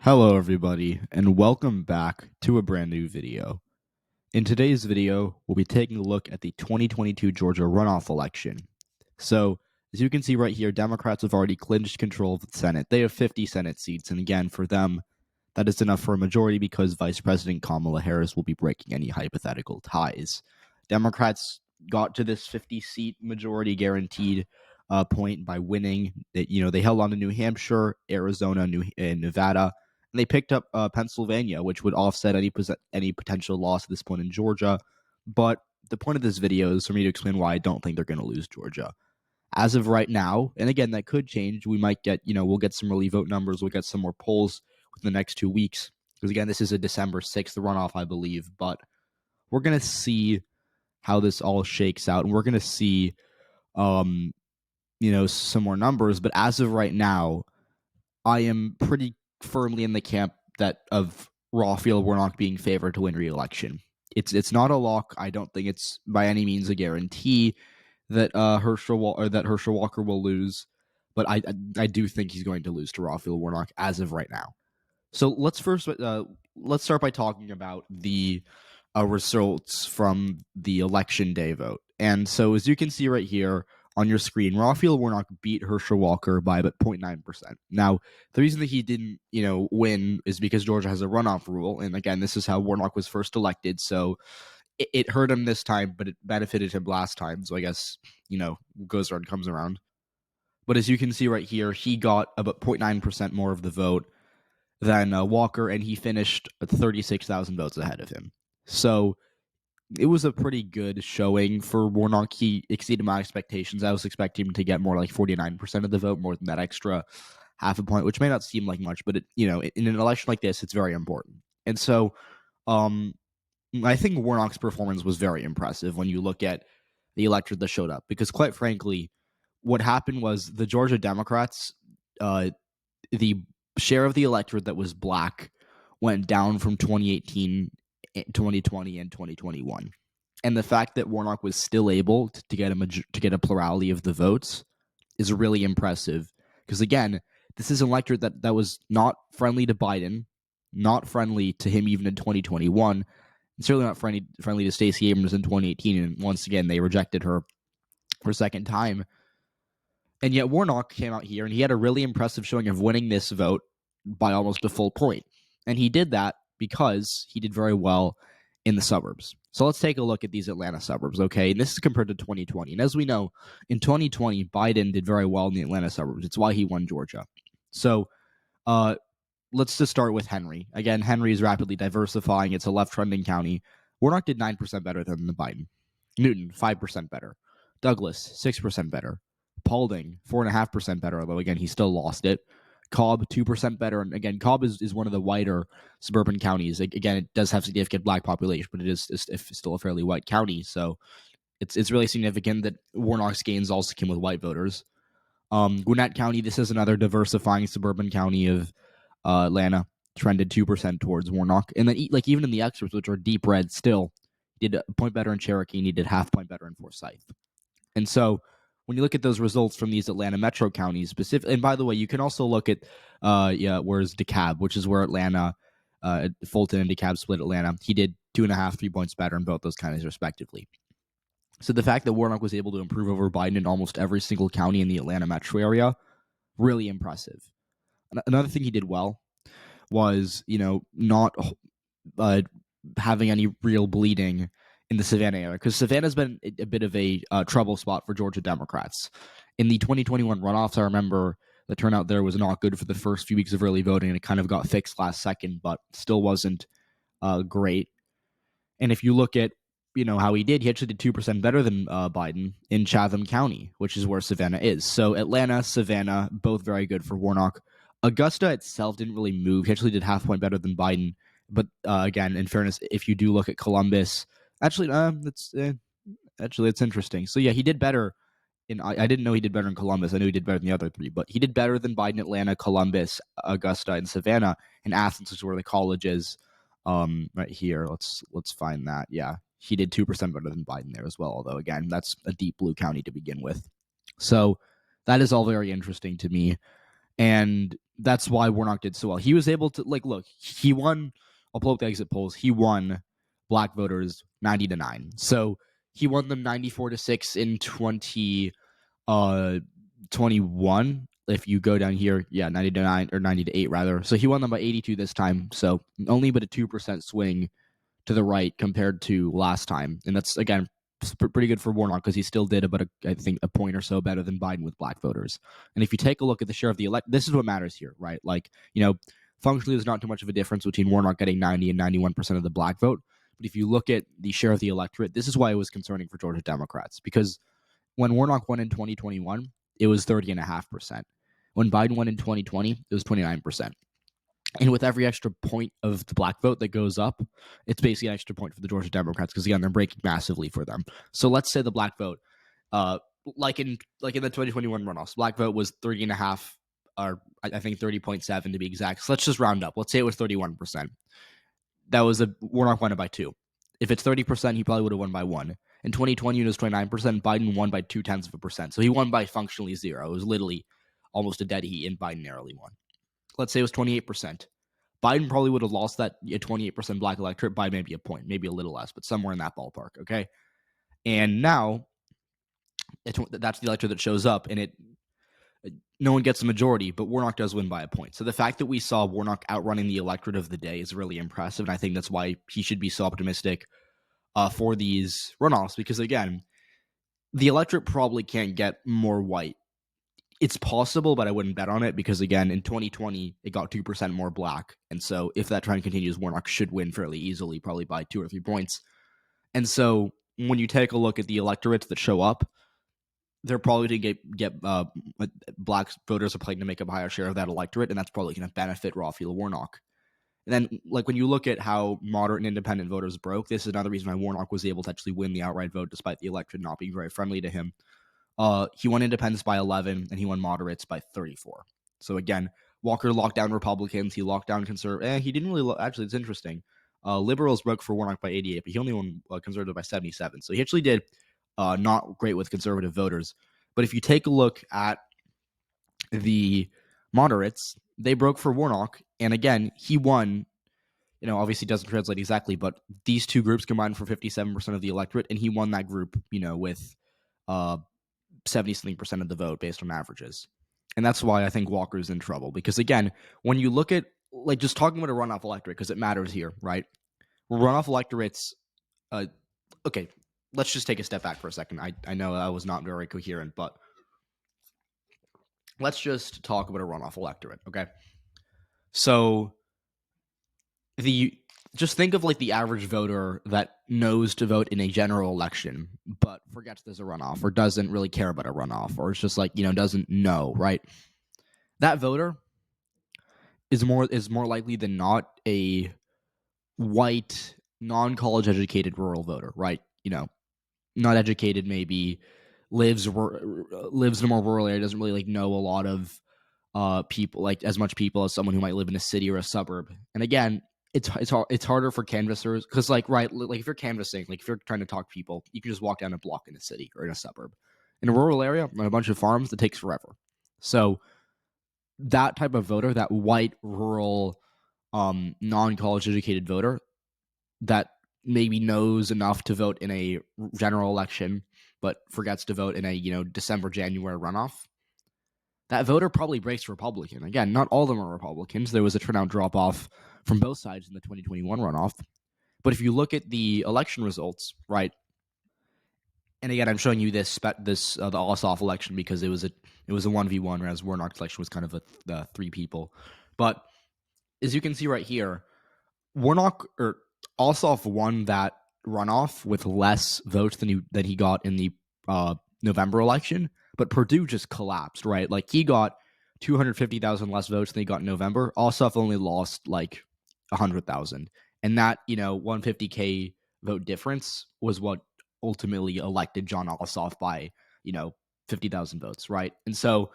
Hello everybody, and welcome back to a brand new video. In today's video, we'll be taking a look at the 2022 Georgia runoff election. So, as you can see right here, Democrats have already clinched control of the Senate. They have 50 Senate seats, and again, for them, that is enough for a majority because Vice President Kamala Harris will be breaking any hypothetical ties. Democrats got to this 50-seat majority guaranteed point by winning. They held on to New Hampshire, Arizona, and Nevada. And they picked up Pennsylvania, which would offset any potential loss at this point in Georgia. But the point of this video is for me to explain why I don't think they're going to lose Georgia. As of right now, and again, that could change. We might get, we'll get some early vote numbers. We'll get some more polls within the next 2 weeks. Because again, this is a December 6th runoff, I believe. But we're going to see how this all shakes out. And we're going to see, some more numbers. But as of right now, I am pretty firmly in the camp of Raphael Warnock being favored to win re-election. It's not a lock. I don't think it's by any means a guarantee that Herschel Walker will lose, but I do think he's going to lose to Raphael Warnock as of right now. So let's start by talking about the results from the election day vote. And so as you can see right here on your screen, Raphael Warnock beat Herschel Walker by about 0.9%. Now, the reason that he didn't, win is because Georgia has a runoff rule. And again, this is how Warnock was first elected. So it hurt him this time, but it benefited him last time. So I guess, goes around, comes around. But as you can see right here, he got about 0.9% more of the vote than Walker, and he finished 36,000 votes ahead of him. So it was a pretty good showing for Warnock. He exceeded my expectations. I was expecting him to get more like 49% of the vote, more than that extra half a point, which may not seem like much, but in an election like this, it's very important. And so I think Warnock's performance was very impressive when you look at the electorate that showed up, because quite frankly, what happened was the Georgia Democrats, the share of the electorate that was black went down from 2018, 2020, and 2021. And the fact that Warnock was still able to get a plurality of the votes is really impressive. Because again, this is an electorate that was not friendly to Biden, not friendly to him even in 2021, and certainly not friendly to Stacey Abrams in 2018. And once again, they rejected her for a second time. And yet Warnock came out here and he had a really impressive showing of winning this vote by almost a full point. And he did that because he did very well in the suburbs. So let's take a look at these Atlanta suburbs, okay? And this is compared to 2020. And as we know, in 2020, Biden did very well in the Atlanta suburbs. It's why he won Georgia. So let's just start with Henry. Again, Henry is rapidly diversifying. It's a left-trending county. Warnock did 9% better than the Biden. Newton, 5% better. Douglas, 6% better. Paulding, 4.5% better, although, again, he still lost it. Cobb, 2% better. And again, Cobb is one of the whiter suburban counties. Again, it does have significant black population, but it is still a fairly white county. So it's really significant that Warnock's gains also came with white voters. Gwinnett County, this is another diversifying suburban county of Atlanta, trended 2% towards Warnock. And then even in the extras, which are deep red still, he did a point better in Cherokee and he did half point better in Forsyth. And so when you look at those results from these Atlanta metro counties specific, and by the way, you can also look at where's DeKalb, which is where Atlanta, Fulton and DeKalb split Atlanta. He did 2.5, 3 points better in both those counties respectively. So the fact that Warnock was able to improve over Biden in almost every single county in the Atlanta metro area, really impressive. Another thing he did well was, not having any real bleeding in the Savannah area, because Savannah's been a bit of a trouble spot for Georgia Democrats. In the 2021 runoffs, I remember the turnout there was not good for the first few weeks of early voting, and it kind of got fixed last second, but still wasn't great. And if you look at, how he actually did 2% better than Biden in Chatham County, which is where Savannah is. So Atlanta, Savannah, both very good for Warnock. Augusta itself didn't really move. He actually did half point better than Biden. But again, in fairness, if you do look at Columbus, it's interesting. So yeah, he did better. I didn't know he did better in Columbus. I knew he did better than the other three, but he did better than Biden, Atlanta, Columbus, Augusta, and Savannah. And Athens is where the college is. Right here. Let's find that. Yeah, he did 2% better than Biden there as well. Although again, that's a deep blue county to begin with. So that is all very interesting to me. And that's why Warnock did so well. He was able to, look, he won. I'll pull up the exit polls. He won black voters 90-9. So he won them 94-6 in 2021. If you go down here, 90-9 or 90-8 rather. So he won them by 82 this time. So only but a 2% swing to the right compared to last time. And that's, again, pretty good for Warnock because he still did about, I think, a point or so better than Biden with black voters. And if you take a look at the share of the this is what matters here, right? Functionally, there's not too much of a difference between Warnock getting 90 and 91% of the black vote. But if you look at the share of the electorate, this is why it was concerning for Georgia Democrats. Because when Warnock won in 2021, it was 30.5%. When Biden won in 2020, it was 29%. And with every extra point of the black vote that goes up, it's basically an extra point for the Georgia Democrats because, again, they're breaking massively for them. So let's say the black vote, like in the 2021 runoffs, black vote was 30.5, or I think 30.7 to be exact. So let's just round up. Let's say it was 31%. That was Warnock won it by 2. If it's 30%, he probably would have won by 1. In 2020, it was 29%. Biden won by 0.2%. So he won by functionally 0. It was literally almost a dead heat, and Biden narrowly won. Let's say it was 28%. Biden probably would have lost that 28% black electorate by maybe a point, maybe a little less, but somewhere in that ballpark, okay? And now, that's the electorate that shows up, and no one gets a majority, but Warnock does win by a point. So the fact that we saw Warnock outrunning the electorate of the day is really impressive, and I think that's why he should be so optimistic for these runoffs, because, again, the electorate probably can't get more white. It's possible, but I wouldn't bet on it because, again, in 2020, it got 2% more black. And so if that trend continues, Warnock should win fairly easily, probably by 2 or 3 points. And so when you take a look at the electorates that show up, they're probably going to get black voters are planning to make up a higher share of that electorate, and that's probably going to benefit Raphael Warnock. And then, when you look at how moderate and independent voters broke, this is another reason why Warnock was able to actually win the outright vote despite the electorate not being very friendly to him. He won independents by 11, and he won moderates by 34. So again, Walker locked down Republicans. He locked down conservatives. He didn't really. Actually, it's interesting. Liberals broke for Warnock by 88, but he only won conservative by 77. So he actually did not great with conservative voters. But if you take a look at the moderates, they broke for Warnock, and again, he won. Obviously doesn't translate exactly, but these two groups combined for 57% of the electorate, and he won that group, with 70-something% of the vote based on averages. And that's why I think Walker's in trouble. Because, again, when you look at, just talking about a runoff electorate, because it matters here, right? Runoff electorates, okay, let's just take a step back for a second. I know I was not very coherent, but let's just talk about a runoff electorate, okay? So, just think of the average voter that knows to vote in a general election, but forgets there's a runoff or doesn't really care about a runoff, or it's just doesn't know, right? That voter is more likely than not a white, non-college educated rural voter, right? Not educated, maybe lives in a more rural area, doesn't really know a lot of people, as much people as someone who might live in a city or a suburb. And again, it's harder for canvassers because, if you're canvassing, if you're trying to talk to people, you can just walk down a block in a city or in a suburb. In a rural area, on a bunch of farms, it takes forever. So that type of voter, that white, rural, non-college educated voter that maybe knows enough to vote in a general election, but forgets to vote in a, December, January runoff, that voter probably breaks Republican. Again, not all of them are Republicans. There was a turnout drop-off from both sides in the 2021 runoff. But if you look at the election results, right, and again, I'm showing you the Ossoff election because it was a 1v1, whereas Warnock's election was kind of a 3 people. But as you can see right here, Ossoff won that runoff with less votes than he got in the November election, but Perdue just collapsed, right? He got 250,000 less votes than he got in November. Ossoff only lost 100,000, and that 150K vote difference was what ultimately elected John Ossoff by 50,000 votes, right? And so,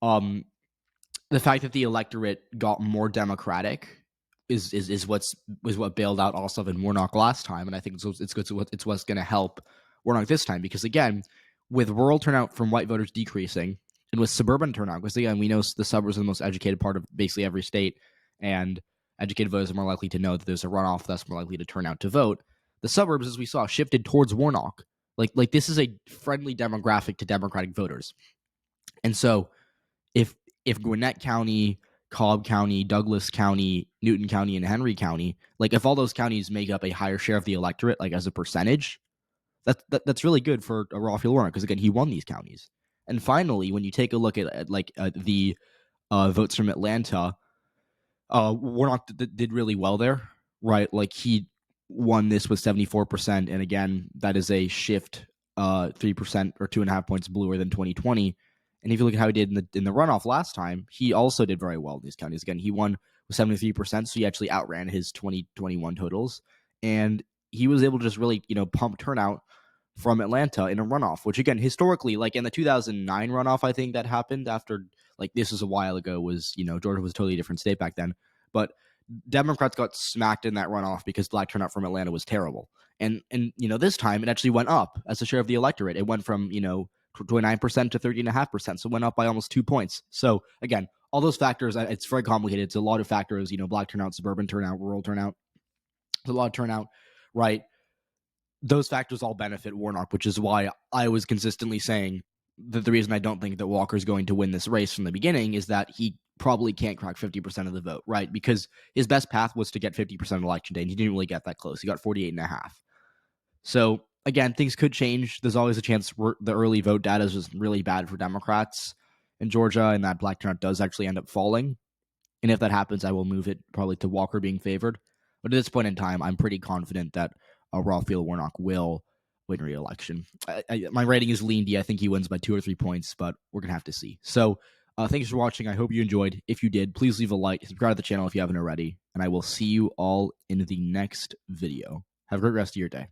the fact that the electorate got more Democratic is what bailed out Ossoff and Warnock last time, and I think it's what's going to help Warnock this time, because again, with rural turnout from white voters decreasing and with suburban turnout, because again, we know the suburbs are the most educated part of basically every state, and educated voters are more likely to know that there's a runoff, that's more likely to turn out to vote. The suburbs, as we saw, shifted towards Warnock. Like this is a friendly demographic to Democratic voters. And so if Gwinnett County, Cobb County, Douglas County, Newton County, and Henry County, like if all those counties make up a higher share of the electorate, like as a percentage, that's really good for Raphael Warnock, because again, he won these counties. And finally, when you take a look at the votes from Atlanta, Warnock did really well there, right? Like he won this with 74%, and again, that is a shift 3% or 2.5 points bluer than 2020. And if you look at how he did in the runoff last time, he also did very well in these counties. Again, he won with 73%, so he actually outran his 2021 totals, and he was able to just really pump turnout from Atlanta in a runoff, which again, historically, like in the 2009 runoff, I think that happened after, like this was a while ago, was, Georgia was a totally different state back then, but Democrats got smacked in that runoff because black turnout from Atlanta was terrible. And this time it actually went up as a share of the electorate. It went from, 29% to 30.5%. So it went up by almost 2 points. So again, all those factors, it's very complicated. It's a lot of factors, black turnout, suburban turnout, rural turnout. It's a lot of turnout, right? Those factors all benefit Warnock, which is why I was consistently saying that the reason I don't think that Walker's going to win this race from the beginning is that he probably can't crack 50% of the vote, right? Because his best path was to get 50% election day, and he didn't really get that close. He got 48.5. So again, things could change. There's always a chance the early vote data is just really bad for Democrats in Georgia, and that black turnout does actually end up falling. And if that happens, I will move it probably to Walker being favored. But at this point in time, I'm pretty confident that Raphael Warnock will win re-election. My rating is lean D. I think he wins by 2 or 3 points, but we're going to have to see. So thanks for watching. I hope you enjoyed. If you did, please leave a like, subscribe to the channel if you haven't already, and I will see you all in the next video. Have a great rest of your day.